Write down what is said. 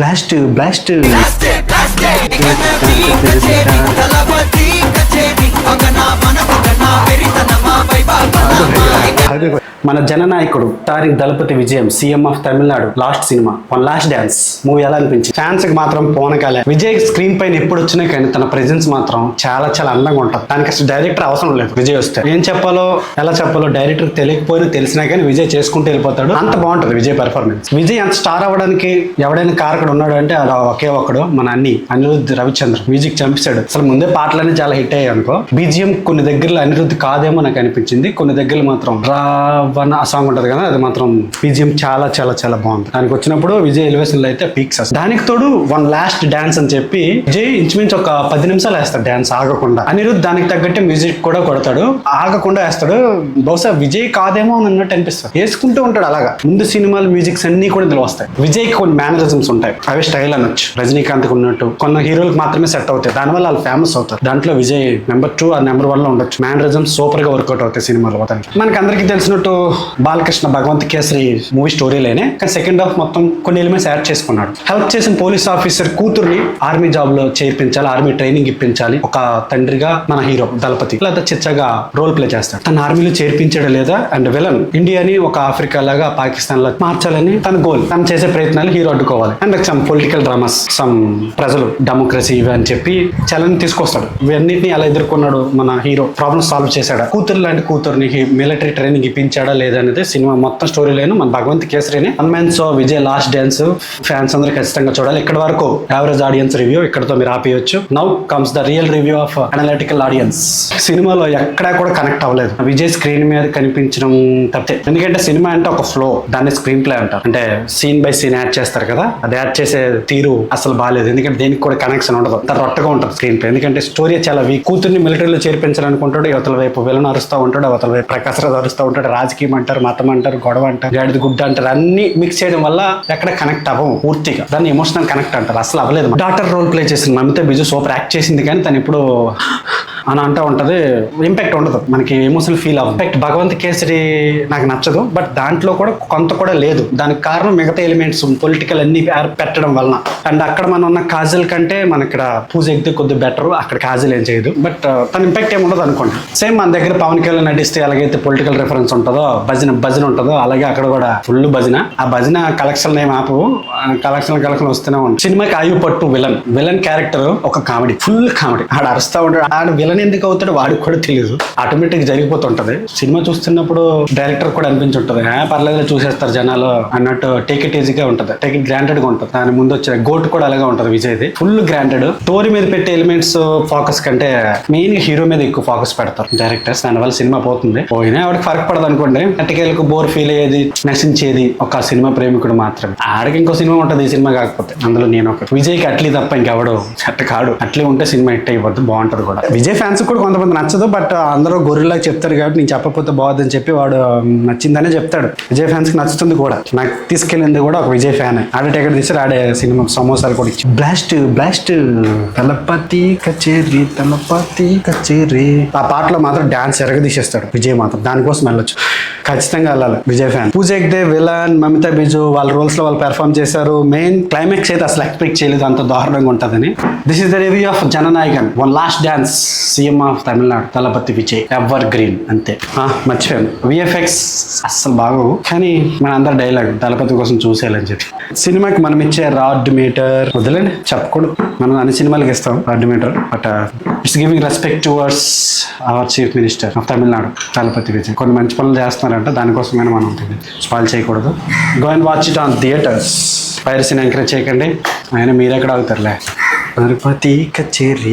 Blast blast మన జననాయకుడు తారిక్ దళపతి విజయం CM of Tamil Nadu last cinema one last dance movie ఎలా అనిపించింది? ఫ్యాన్స్ కి మాత్రం పోనకాలే. విజయ్ స్క్రీన్ పైన ఎప్పుడు వచ్చినా కానీ తన ప్రెజెన్స్ మాత్రం చాలా చాలా అందంగా ఉంటుంది. దానికి అసలు డైరెక్టర్ అవసరం లేదు. విజయ్ వస్తే ఏం చెప్పాలో ఎలా చెప్పాలో డైరెక్టర్ తెలియకపోయినా తెలిసినా కానీ విజయ్ చేసుకుంటూ వెళ్ళిపోతాడు. అంత బాగుంటుంది విజయ్ పెర్ఫార్మెన్స్. విజయ్ అంత స్టార్ అవ్వడానికి ఎవడైనా కారకుడు ఉన్నాడు అంటే అది ఒకే ఒక్కడు, మన అనిరుద్ధ్ రవిచంద్ర. మ్యూజిక్ చంపిస్తాడు. అసలు ముందే పాటలన్నీ చాలా హిట్ అయ్యాయి అనుకో. బీజిఎం కొన్ని దగ్గరలో అనిరుద్ధ్ కాదేమో నాకు అనిపించింది, కొన్ని దగ్గరలో మాత్రం రావణ ఆ సాంగ్ ఉంటది కదా, అది మాత్రం బీజిఎం చాలా చాలా చాలా బాగుంది. దానికి వచ్చినప్పుడు విజయ్ ఎలివేషన్ లో అయితే పీక్స్. దానికి తోడు వన్ లాస్ట్ డాన్స్ అని చెప్పి విజయ్ ఇంచుమించు ఒక 10 నిమిషాలు వేస్తాడు డాన్స్ ఆగకుండా. అనిరుద్ధ్ దానికి తగ్గట్టే మ్యూజిక్ కూడా కొడతాడు, ఆగకుండా వేస్తాడు. బహుశా విజయ్ కాదేమో అని అన్నట్టు అనిపిస్తుంది. వేసుకుంటూ ఉంటాడు అలాగా. ముందు సినిమాల మ్యూజిక్స్ అన్ని కూడా ఇందులో వస్తాయి. విజయ్ కి కొన్ని మేనరిజమ్స్ ఉంటాయి, అవి స్టైల్ అనొచ్చు. రజనీకాంత్ కు ఉన్నట్టు కొన్ని హీరోలకు మాత్రమే సెట్ అవుతాయి, దానివల్ల వాళ్ళు ఫేమస్ అవుతారు. దాంట్లో విజయ్ నెంబర్ 2 ఆ నెంబర్ 1 లో ఉండొచ్చు. మేనరిజమ్స్ సూపర్ గా వర్కౌట్ అవుతాయి సినిమాలో. మనకి అందరికీ తెలిసినట్టు బాలకృష్ణ భగవంత్ కేసరి మూవీ స్టోరీలేనే, కానీ సెకండ్ హాఫ్ మొత్తం కొన్ని ఎలిమెంట్స్ యాడ్ చేసుకున్నాడు. హెల్ప్ చేసిన పోలీస్ ఆఫీసర్ కూతుర్ని ఆర్మీ జాబ్ లో చేర్పించాలి, ఆర్మీ ట్రైనింగ్ ఇప్పించాలి. ఒక తండ్రిగా మన హీరో దళపతి లేదా చిచ్చగా రోల్ ప్లే చేస్తాడు. తన ఆర్మీలో చేర్పించడం లేదా అండ్ విలన్ ఇండియాని ఒక ఆఫ్రికా లాగా పాకిస్తాన్ లాగా మార్చాలని తన గోల్. తను చేసే ప్రయత్నాలు హీరో అడ్డుకోవాలి. And some political dramas, some ప్రజలు డెమోక్రసీ ఇవి అని చెప్పి చలని తీసుకొస్తాడు. ఇవన్నిటిని ఎలా ఎదుర్కొన్నాడు మన హీరో, ప్రాబ్లమ్ సాల్వ్ చేశాడా, కూతురు లాంటి కూతుర్ని మిలిటరీ ట్రైనింగ్ ఇప్పించాడా లేదా అనేది సినిమా మొత్తం స్టోరీ లైన్ మన భగవంత్ కేసరిని. So Vijay last dance fans అందరూ ఖచ్చితంగా చూడాలి. ఇక్కడ వరకు యావరేజ్ ఆడియన్స్ రివ్యూ, ఇక్కడతో మీరు ఆపేయచ్చు. Now comes the real review of analytical audience. సినిమాలో ఎక్కడా కూడా కనెక్ట్ అవ్వలేదు విజయ్ స్క్రీన్ మీద కనిపించడం తప్పితే. ఎందుకంటే సినిమా అంటే ఒక ఫ్లో, దాన్ని స్క్రీన్ ప్లే అంటారు. అంటే సీన్ బై సీన్ యాడ్ చేస్తారు కదా, అది యాడ్ చేసే తీరు అసలు బాగాలేదు. ఎందుకంటే దేనికి కూడా కనెక్షన్ ఉండదు, రొట్టగా ఉంటుంది స్క్రీన్ ప్లే. ఎందుకంటే స్టోరీ చాలా వీక్. కూతుర్ని మిలిటరీలో చేర్పించాలనుకుంటాడు, అవతల వైపు విలన్ అరుస్తూ ఉంటాడు, అవతల వైపు ప్రకాశ్ రాజ్ అరుస్తూ ఉంటాడు. రాజకీయం అంటారు, మతం అంటారు, గొడవ అంటారు, గాడిద గుడ్డ అంటారు. అన్ని మిక్స్ చేయడం వల్ల ఎక్కడ కనెక్ట్ అవ్వం పూర్తిగా. దాన్ని ఎమోషనల్ కనెక్ట్ అంటారు. అసలు అవ్వలేదు. డాక్టర్ రోల్ ప్లే చేసింది మమితా బిజు సూపర్ యాక్ట్ చేసింది, కానీ తను ఇప్పుడు అని అంటూ ఉంటది. ఇంపాక్ట్ ఉండదు, మనకి ఎమోషనల్ ఫీల్ అవ్వదు. ఇంపాక్ట్ భగవంత్ కేసరి నాకు నచ్చదు, బట్ దాంట్లో కూడా కొంత కూడా లేదు. దానికి కారణం మిగతా ఎలిమెంట్స్ పొలిటికల్ అన్ని పెట్టడం వలన. అండ్ అక్కడ మనం ఉన్న కాజల్ కంటే మన ఇక్కడ పూజ ఎగ్గితే కొద్దిగా బెటర్. అక్కడ కాజల్ ఏం చేయదు, బట్ తన ఇంపాక్ట్ ఏమి ఉండదు అనుకోండి. సేమ్ మన దగ్గర పవన్ కళ్యాణ్ నటిస్తే ఎలాగైతే పొలిటికల్ రిఫరెన్స్ ఉంటుందో, భజన ఉంటుందో, అలాగే అక్కడ కూడా ఫుల్ భజన. ఆ భజన కలెక్షన్ ఏం ఆపు, కలెక్షన్ వస్తూనే ఉంటుంది. సినిమాకి ఆయు పట్టు విలన్ క్యారెక్టర్ ఒక కామెడీ, ఫుల్ కామెడీ. ఆడ అరుస్తా ఉంటాడు. ఆడ విలన్ ఎందుకు అవుతాడు వాడికి కూడా తెలియదు, ఆటోమేటిక్ జరిగిపోతుంటది. సినిమా చూస్తున్నప్పుడు డైరెక్టర్ కూడా అనిపించుంటది, పర్లేదు చూసేస్తారు జనాలు అన్నట్టు. టేక్ ఇట్ ఈజీగా ఉంటుంది, టేక్ ఇట్ గ్రాంటెడ్ గా ఉంటుంది. దాని ముందు వచ్చే గోట్ కూడా అలాగే ఉంటుంది విజయ్ది, ఫుల్ గ్రాంటెడ్. స్టోరీ మీద పెట్టే ఎలిమెంట్స్ ఫోకస్ కంటే మెయిన్ హీరో మీద ఎక్కువ ఫోకస్ పెడతారు డైరెక్టర్స్. దానివల్ల సినిమా పోయినా ఆవిడకి ఫరక్ పడదు అనుకోండి. అట్టకేళ్ళకు బోర్ ఫీల్ అయ్యేది, నశించేది ఒక సినిమా ప్రేమికుడు మాత్రమే. ఆడికి ఇంకో సినిమా ఉంటుంది ఈ సినిమా కాకపోతే. అందులో నేను ఒక విజయ్కి అట్లీ తప్ప ఇంకెవడు చెట్ట కాడు. అట్లే ఉంటే సినిమా హిట్ అయిపోద్ది, బాగుంటది కూడా. విజయ్ ఫ్యాన్స్ కూడా కొంతమంది నచ్చదు, బట్ అందరూ గొర్రెలాగా చెప్తారు కాబట్టి నేను చెప్పకపోతే బాగుందని చెప్పి వాడు నచ్చిందనే చెప్తాడు. విజయ్ ఫ్యాన్స్ కి నచ్చుతుంది కూడా. నాకు తీసుకెళ్ళింది కూడా ఒక విజయ్ ఫ్యాన్. ఆడే టికెట్ తీసి ఆడే సినిమా సమోసాలు కూడా ఇచ్చి బ్లాస్ట్ తలపతి కచేరీ ఆ పాటలో మాత్రం డాన్స్ ఎరగదీసేస్తాడు విజయ్ మాత్రం. దానికోసం వెళ్ళొచ్చు, ఖచ్చితంగా వెళ్ళాలి విజయ్ ఫ్యాన్. పూజ ఎగ్దే, విలన్, మమితా బిజు వాళ్ళ రోల్స్ లో వాళ్ళు పెర్ఫార్మ్ చేశారు. మెయిన్ క్లైమాక్స్ అయితే అసలు ఎక్స్పెక్ట్ చేయలేదు అంత దారుణంగా ఉంటుందని. This is the review of Jananayagan one last dance CM of Tamil Nadu Thalapathy Vijay. Ever green అంతే. మర్చిపోయాను, విఎఫ్ఎక్స్ అస్సలు బాగోవు, కానీ మన అందరు డైలాగ్ దళపతి కోసం చూసేయాలని చెప్పి. సినిమాకి మనం ఇచ్చే రాడ్ మీటర్ వదిలేండి, చెప్పకూడదు. మనం అన్ని సినిమాలకి ఇస్తాం rod meter, but it's giving respect towards our chief minister of Tamil Nadu Thalapathy Vijay. కొన్ని మంచి పనులు చేస్తున్నారంటే దానికోసమైనా మనం స్పాయిల్ చేయకూడదు. Go and watch it on theatres. పైరసీని ఎంకరేజ్ చేయకండి. ఆయన మీరెక్కడ అవుతారులే. తిరుపతి కచేరీ.